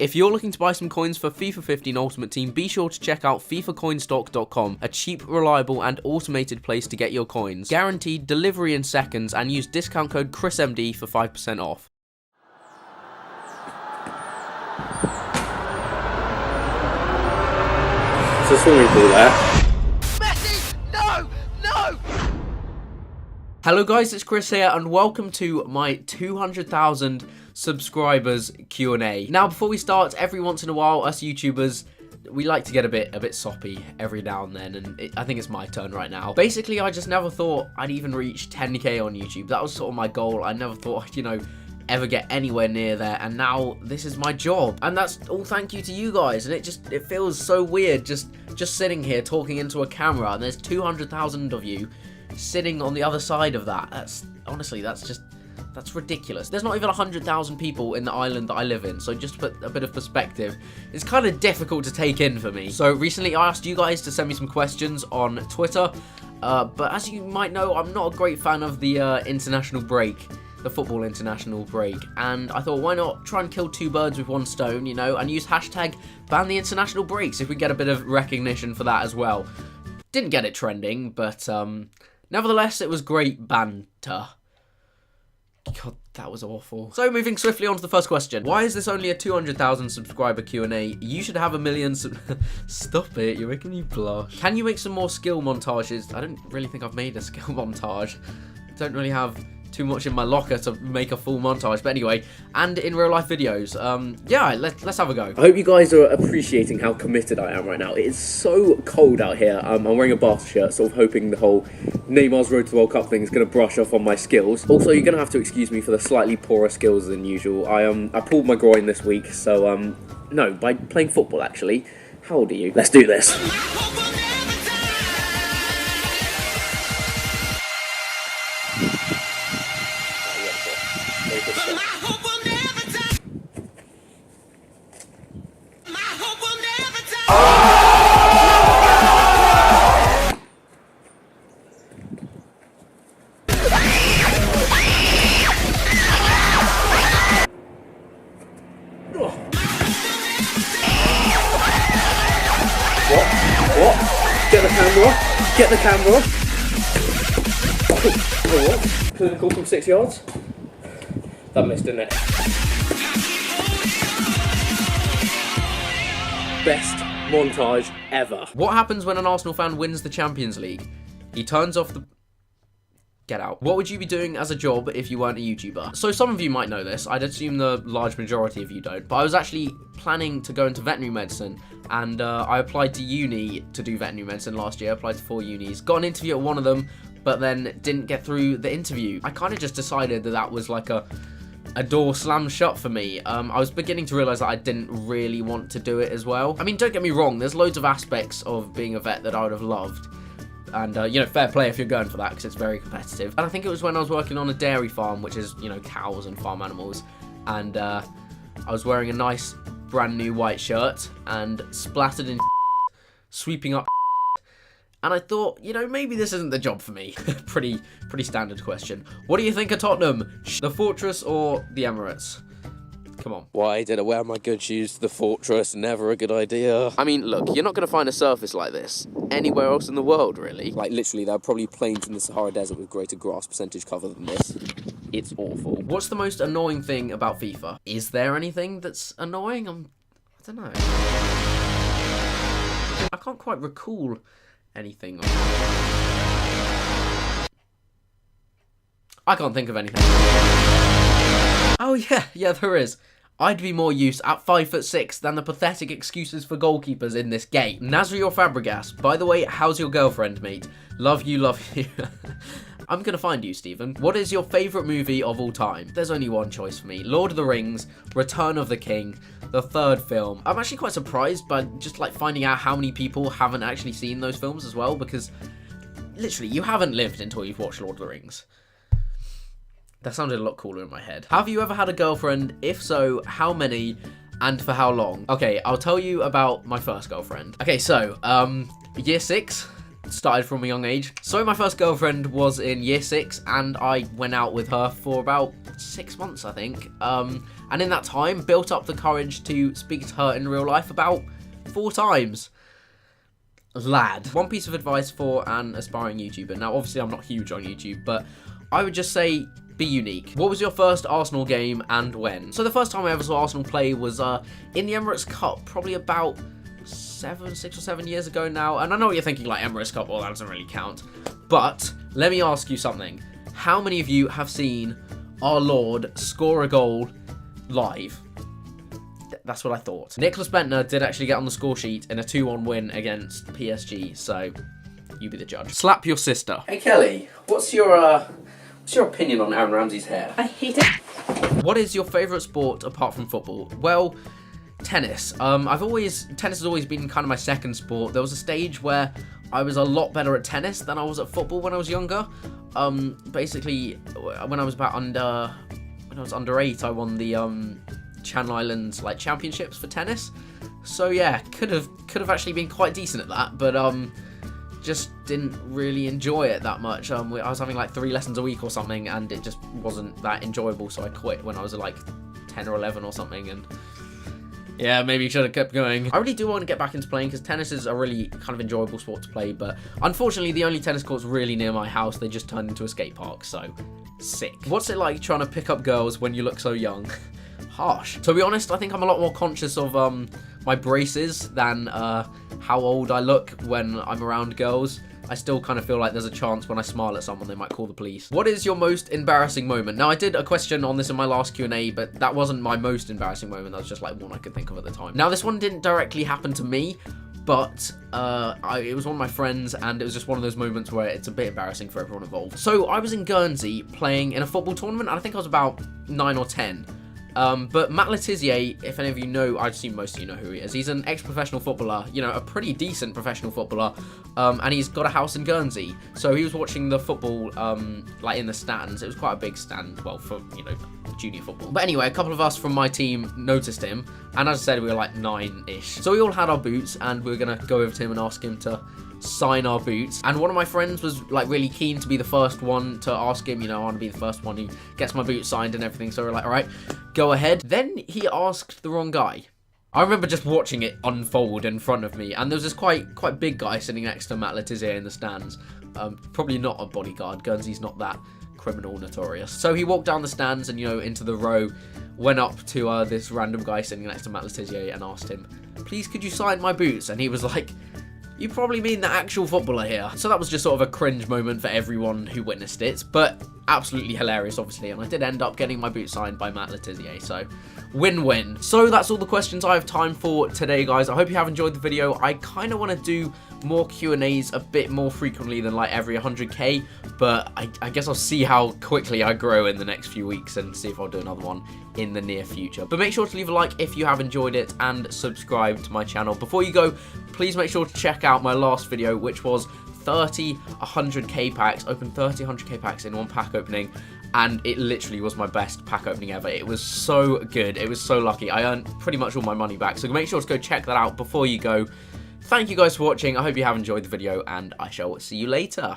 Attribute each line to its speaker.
Speaker 1: If you're looking to buy some coins for FIFA 15 Ultimate Team, be sure to check out FIFACoinstock.com, a cheap, reliable, and automated place to get your coins. Guaranteed delivery in seconds, and use discount code ChrisMD for 5% off.
Speaker 2: It's a swimming pool there.
Speaker 3: Messi! No! No!
Speaker 1: Hello guys, it's Chris here, and welcome to my 200,000 subscribers Q&A. Now, before we start, every once in a while, us YouTubers, we like to get a bit soppy every now and then, and I think it's my turn right now. Basically, I just never thought I'd even reach 10k on YouTube. That was sort of my goal. I never thought I'd, ever get anywhere near there, and now this is my job, and that's all thank you to you guys. And it feels so weird just sitting here talking into a camera, and there's 200,000 of you sitting on the other side of that. That's ridiculous. There's not even 100,000 people in the island that I live in, so just to put a bit of perspective, it's kind of difficult to take in for me. So recently I asked you guys to send me some questions on Twitter, but as you might know, I'm not a great fan of the international break, the football international break, and I thought, why not try and kill two birds with one stone, and use hashtag ban the international breaks if we get a bit of recognition for that as well. Didn't get it trending, but nevertheless, it was great banter. God, that was awful. So moving swiftly on to the first question. Why is this only a 200,000 subscriber Q&A? You should have a million Stop it, you're making me blush. Can you make some more skill montages? I don't really think I've made a skill montage. I don't really have too much in my locker to make a full montage, but anyway, and in real life videos. Yeah, let's have a go.
Speaker 2: I hope you guys are appreciating how committed I am right now. It is so cold out here. I'm wearing a Barca shirt, sort of hoping the whole Neymar's Road to World Cup thing is going to brush off on my skills. Also, you're going to have to excuse me for the slightly poorer skills than usual. I pulled my groin this week, so no, by playing football actually. How old are you? Let's do this. What? Get the camera. What? Clinical from 6 yards? That missed, didn't it? Best montage ever.
Speaker 1: What happens when an Arsenal fan wins the Champions League? He turns off the... Get out. What would you be doing as a job if you weren't a YouTuber? So some of you might know this. I'd assume the large majority of you don't. But I was actually planning to go into veterinary medicine, and I applied to uni to do veterinary medicine last year. I applied to 4 unis. Got an interview at one of them, but then didn't get through the interview. I kind of just decided that was like a door slammed shut for me. I was beginning to realise that I didn't really want to do it as well. I mean, don't get me wrong. There's loads of aspects of being a vet that I would have loved. And, fair play if you're going for that, because it's very competitive. And I think it was when I was working on a dairy farm, which is, cows and farm animals. And I was wearing a nice brand new white shirt and splattered in sweeping up. And I thought, maybe this isn't the job for me. Pretty standard question. What do you think of Tottenham? The Fortress or the Emirates? Come on.
Speaker 2: Why did I wear my good shoes to the Fortress? Never a good idea.
Speaker 1: I mean, look, you're not going to find a surface like this anywhere else in the world, really.
Speaker 2: Like, literally, there are probably plains in the Sahara Desert with greater grass percentage cover than this. It's awful.
Speaker 1: What's the most annoying thing about FIFA? Is there anything that's annoying? I don't know. I can't quite recall anything. I can't think of anything. Oh yeah, there is. I'd be more used at 5'6" than the pathetic excuses for goalkeepers in this game. Nasri or Fabregas? By the way, how's your girlfriend, mate? Love you. I'm gonna find you, Stephen. What is your favourite movie of all time? There's only one choice for me. Lord of the Rings, Return of the King, the third film. I'm actually quite surprised by just finding out how many people haven't actually seen those films as well, because literally you haven't lived until you've watched Lord of the Rings. That sounded a lot cooler in my head. Have you ever had a girlfriend? If so, how many and for how long? Okay, I'll tell you about my first girlfriend. Okay, so, year 6, started from a young age. So my first girlfriend was in year 6, and I went out with her for about 6 months, I think. And in that time, built up the courage to speak to her in real life about 4 times. Lad. One piece of advice for an aspiring YouTuber. Now, obviously, I'm not huge on YouTube, but I would just say, be unique. What was your first Arsenal game and when? So the first time I ever saw Arsenal play was in the Emirates Cup, probably about 6 or 7 years ago now. And I know what you're thinking, like, Emirates Cup, well, that doesn't really count. But let me ask you something. How many of you have seen our Lord score a goal live? That's what I thought. Nicholas Bentner did actually get on the score sheet in a 2-1 win against PSG, so you be the judge. Slap your sister. Hey Kelly, what's your opinion on Aaron Ramsey's hair?
Speaker 4: I hate it.
Speaker 1: What is your favourite sport apart from football? Well, tennis. Tennis has always been kind of my second sport. There was a stage where I was a lot better at tennis than I was at football when I was younger. Basically, when I was under 8, I won the Channel Islands like championships for tennis. So yeah, could have actually been quite decent at that, but just didn't really enjoy it that much. I was having like 3 lessons a week or something, and it just wasn't that enjoyable, so I quit when I was like 10 or 11 or something, and yeah, maybe should have kept going. I really do want to get back into playing, because tennis is a really kind of enjoyable sport to play, but unfortunately the only tennis courts really near my house, they just turned into a skate park, so sick. What's it like trying to pick up girls when you look so young? Harsh. To be honest, I think I'm a lot more conscious of my braces than how old I look when I'm around girls. I still kind of feel like there's a chance when I smile at someone they might call the police. What is your most embarrassing moment? Now, I did a question on this in my last Q&A, but that wasn't my most embarrassing moment. That was just like one I could think of at the time. Now, this one didn't directly happen to me, but it was one of my friends, and it was just one of those moments where it's a bit embarrassing for everyone involved. So I was in Guernsey playing in a football tournament, and I think I was about 9 or 10. But Matt Le Tissier, if any of you know, I assume most of you know who he is. He's an ex-professional footballer, you know, a pretty decent professional footballer, and he's got a house in Guernsey. So he was watching the football, like in the stands. It was quite a big stand, well, for, you know, junior football. But anyway, a couple of us from my team noticed him, and as I said, we were like 9-ish. So we all had our boots, and we were gonna go over to him and ask him to sign our boots, and one of my friends was like really keen to be the first one to ask him, you know, I want to be the first one who gets my boots signed and everything, so we're like, all right, go ahead. Then he asked the wrong guy. I remember just watching it unfold in front of me, and there was this quite big guy sitting next to Matt Le Tissier in the stands. Probably not a bodyguard. Guernsey's not that criminal notorious. So he walked down the stands and, you know, into the row, went up to this random guy sitting next to Matt Le Tissier and asked him, please could you sign my boots? And he was like, you probably mean the actual footballer here. So that was just sort of a cringe moment for everyone who witnessed it, but absolutely hilarious, obviously, and I did end up getting my boots signed by Matt Le Tissier, so win-win. So that's all the questions I have time for today, guys. I hope you have enjoyed the video. I kind of want to do more Q&As a bit more frequently than like every 100k, but I guess I'll see how quickly I grow in the next few weeks and see if I'll do another one in the near future. But make sure to leave a like if you have enjoyed it and subscribe to my channel. Before you go, please make sure to check out my last video, which was 30 100k packs. Opened 30 100k packs in one pack opening, and it literally was my best pack opening ever. It was so good. It was so lucky. I earned pretty much all my money back, so make sure to go check that out before you go. Thank you guys for watching. I hope you have enjoyed the video, and I shall see you later.